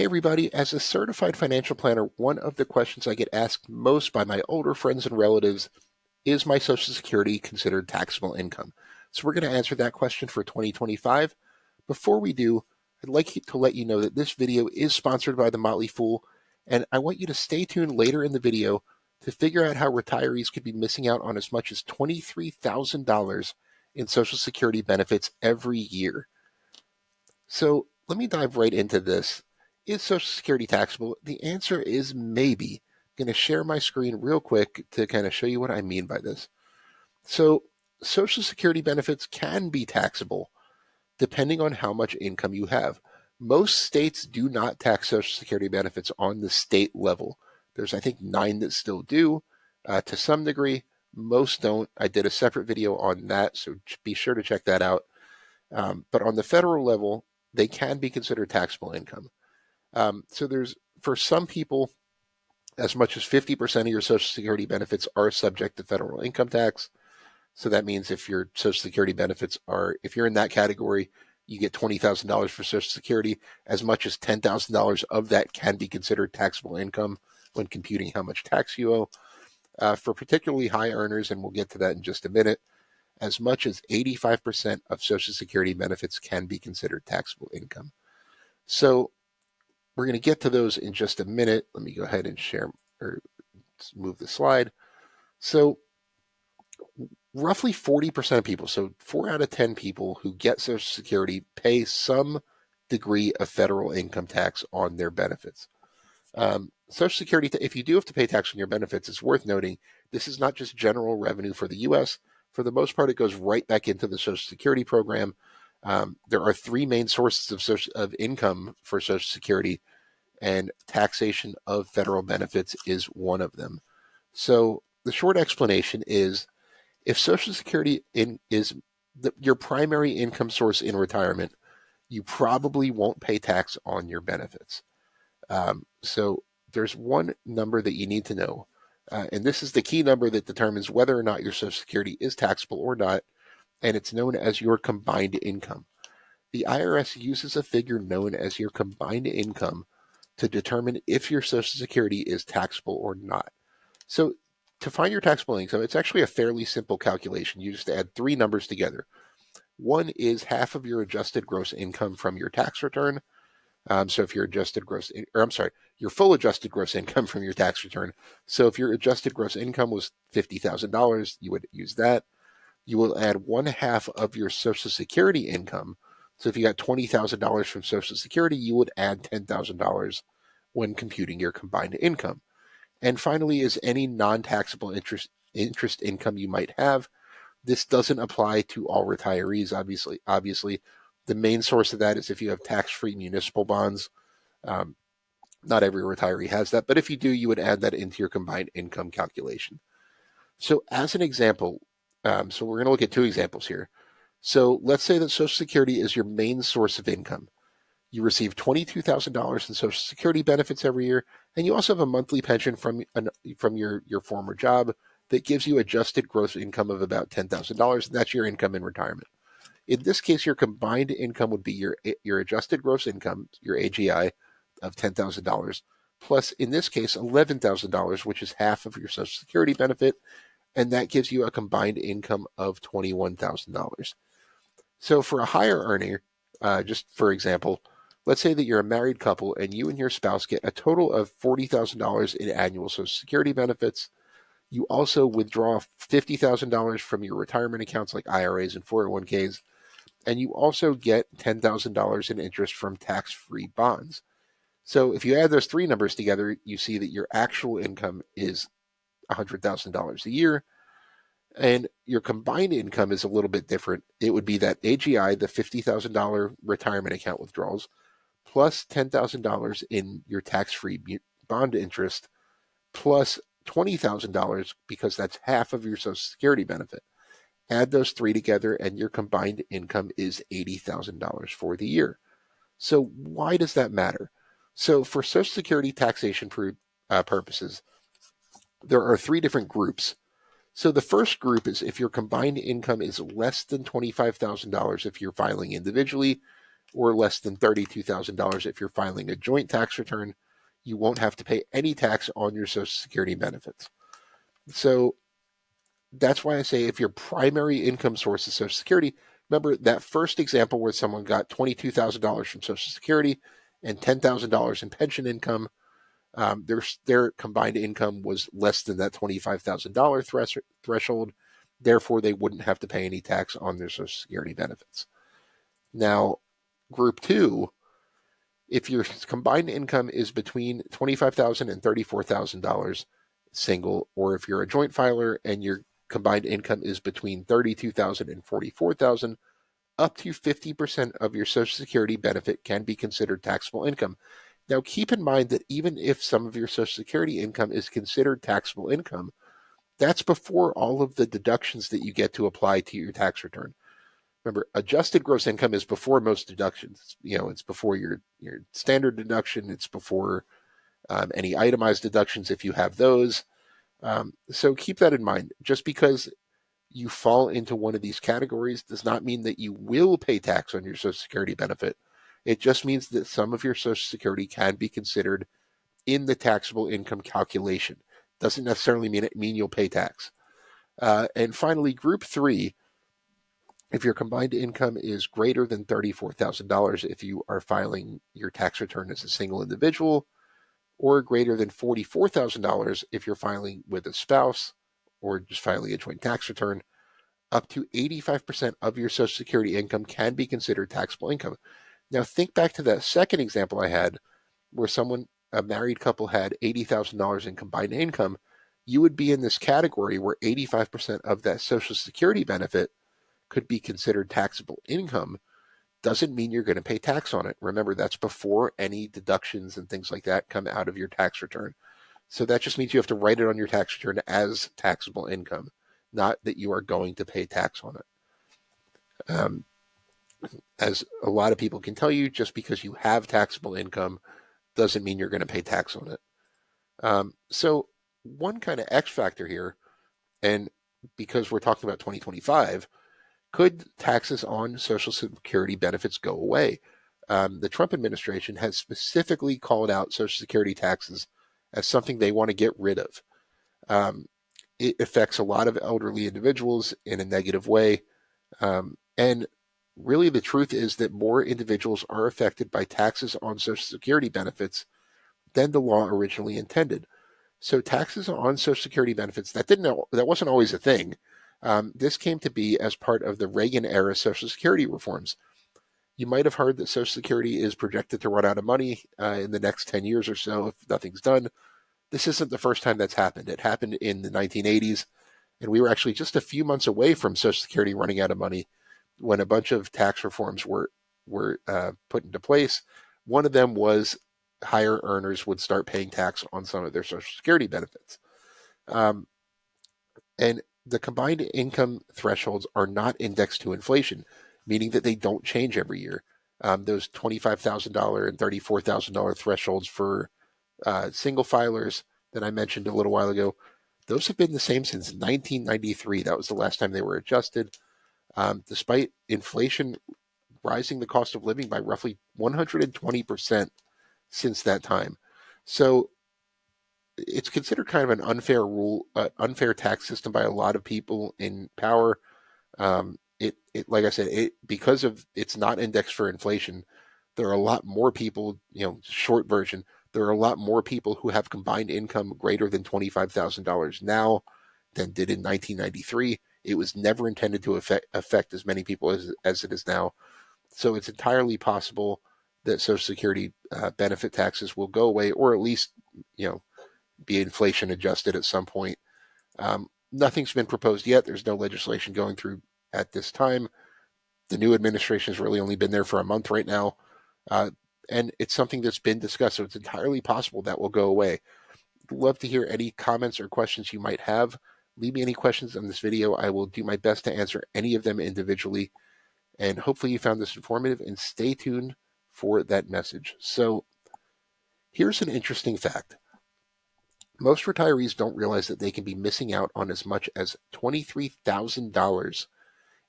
Hey everybody, as a certified financial planner, one of the questions I get asked most by my older friends and relatives is my Social Security considered taxable income? So we're going to answer that question for 2025. Before we do, I'd like to let you know that this video is sponsored by the Motley Fool, and I want you to stay tuned later in the video to figure out how retirees could be missing out on as much as $23,000 in Social Security benefits every year. So let me dive right into this. Is Social Security taxable? The answer is maybe. I'm going to share my screen real quick to kind of show you what I mean by this. So Social Security benefits can be taxable depending on how much income you have. Most states do not tax Social Security benefits on the state level. There's, I think, 9 that still do to some degree. Most don't. I did a separate video on that, so be sure to check that out. But on the federal level, they can be considered taxable income. So there's, for some people, as much as 50% of your Social Security benefits are subject to federal income tax. So that means if your Social Security benefits are, if you're in that category, you get $20,000 for Social Security. As much as $10,000 of that can be considered taxable income when computing how much tax you owe. For particularly high earners, and we'll get to that in just a minute, as much as 85% of Social Security benefits can be considered taxable income. So we're going to get to those in just a minute. Let me go ahead and share or move the slide. So roughly 40% of people, so 4 out of 10 people who get Social Security pay some degree of federal income tax on their benefits. Social Security, if you do have to pay tax on your benefits, it's worth noting this is not just general revenue for the U.S. For the most part, it goes right back into the Social Security program. There are 3 main sources of income for Social Security, and taxation of federal benefits is one of them. So the short explanation is, if Social Security is your primary income source in retirement, you probably won't pay tax on your benefits. So there's one number that you need to know, and this is the key number that determines whether or not your Social Security is taxable or not, and it's known as your combined income. The IRS uses a figure known as your combined income to determine if your Social Security is taxable or not. So to find your taxable income, it's actually a fairly simple calculation. You just add 3 numbers together. One is half of your adjusted gross income from your tax return. So if your your full adjusted gross income from your tax return. So if your adjusted gross income was $50,000, you would use that. You will add 1/2 of your Social Security income. So if you got $20,000 from Social Security, you would add $10,000 when computing your combined income. And finally is any non-taxable interest income you might have. This doesn't apply to all retirees, obviously. The main source of that is if you have tax-free municipal bonds. Not every retiree has that, but if you do, you would add that into your combined income calculation. So as an example, so we're going to look at 2 examples here. So let's say that Social Security is your main source of income. You receive $22,000 in Social Security benefits every year, and you also have a monthly pension from your former job that gives you adjusted gross income of about $10,000, and that's your income in retirement. In this case, your combined income would be your adjusted gross income, your AGI, of $10,000, plus, in this case, $11,000, which is half of your Social Security benefit, and that gives you a combined income of $21,000. So for a higher earner, just for example, let's say that you're a married couple and you and your spouse get a total of $40,000 in annual Social Security benefits. You also withdraw $50,000 from your retirement accounts like IRAs and 401ks, and you also get $10,000 in interest from tax-free bonds. So if you add those 3 numbers together, you see that your actual income is $100,000 a year, and your combined income is a little bit different. It would be that AGI, the $50,000 retirement account withdrawals, plus $10,000 in your tax-free bond interest, plus $20,000 because that's half of your Social Security benefit. Add those 3 together, and your combined income is $80,000 for the year. So why does that matter? So for Social Security taxation purposes, there are 3 different groups. So the first group is if your combined income is less than $25,000 if you're filing individually, or less than $32,000 if you're filing a joint tax return. You won't have to pay any tax on your Social Security benefits. So that's why I say if your primary income source is Social Security, remember that first example where someone got $22,000 from Social Security and $10,000 in pension income, their combined income was less than that $25,000 threshold. Therefore, they wouldn't have to pay any tax on their Social Security benefits. Now, group two, if your combined income is between $25,000 and $34,000 single, or if you're a joint filer and your combined income is between $32,000 and $44,000, up to 50% of your Social Security benefit can be considered taxable income. Now, keep in mind that even if some of your Social Security income is considered taxable income, that's before all of the deductions that you get to apply to your tax return. Remember, adjusted gross income is before most deductions. It's before your standard deduction. It's before any itemized deductions if you have those. So keep that in mind. Just because you fall into one of these categories does not mean that you will pay tax on your Social Security benefit. It just means that some of your Social Security can be considered in the taxable income calculation. Doesn't necessarily mean you'll pay tax. And finally, group three, if your combined income is greater than $34,000 if you are filing your tax return as a single individual, or greater than $44,000 if you're filing with a spouse or just filing a joint tax return, up to 85% of your Social Security income can be considered taxable income. Now, think back to that second example I had where a married couple, had $80,000 in combined income. You would be in this category where 85% of that Social Security benefit could be considered taxable income. Doesn't mean you're going to pay tax on it. Remember, that's before any deductions and things like that come out of your tax return. So that just means you have to write it on your tax return as taxable income, not that you are going to pay tax on it. As a lot of people can tell you, just because you have taxable income doesn't mean you're going to pay tax on it. So one kind of X factor here, and because we're talking about 2025, could taxes on Social Security benefits go away? The Trump administration has specifically called out Social Security taxes as something they want to get rid of. It affects a lot of elderly individuals in a negative way. And really, the truth is that more individuals are affected by taxes on Social Security benefits than the law originally intended. So taxes on Social Security benefits, that wasn't always a thing. This came to be as part of the Reagan-era Social Security reforms. You might have heard that Social Security is projected to run out of money in the next 10 years or so if nothing's done. This isn't the first time that's happened. It happened in the 1980s, and we were actually just a few months away from Social Security running out of money when a bunch of tax reforms were put into place. One of them was higher earners would start paying tax on some of their Social Security benefits. And the combined income thresholds are not indexed to inflation, meaning that they don't change every year. Those $25,000 and $34,000 thresholds for single filers that I mentioned a little while ago, those have been the same since 1993. That was the last time they were adjusted. Despite inflation rising the cost of living by roughly 120% since that time. So it's considered kind of an unfair tax system by a lot of people in power. Like I said, because of it's not indexed for inflation, there are a lot more people, short version, there are a lot more people who have combined income greater than $25,000 now than did in 1993. It was never intended to affect as many people as it is now. So it's entirely possible that Social Security benefit taxes will go away, or at least, be inflation adjusted at some point. Nothing's been proposed yet. There's no legislation going through at this time. The new administration has really only been there for a month right now. And it's something that's been discussed, so it's entirely possible that will go away. I'd love to hear any comments or questions you might have. Leave me any questions on this video. I will do my best to answer any of them individually. And hopefully you found this informative, and stay tuned for that message. So here's an interesting fact. Most retirees don't realize that they can be missing out on as much as $23,000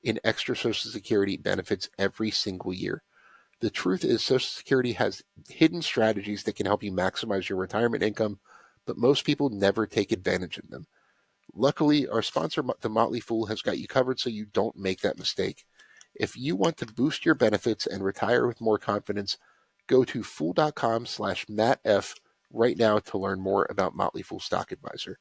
in extra Social Security benefits every single year. The truth is, Social Security has hidden strategies that can help you maximize your retirement income, but most people never take advantage of them. Luckily, our sponsor, The Motley Fool, has got you covered so you don't make that mistake. If you want to boost your benefits and retire with more confidence, go to fool.com/MattF right now to learn more about Motley Fool Stock Advisor.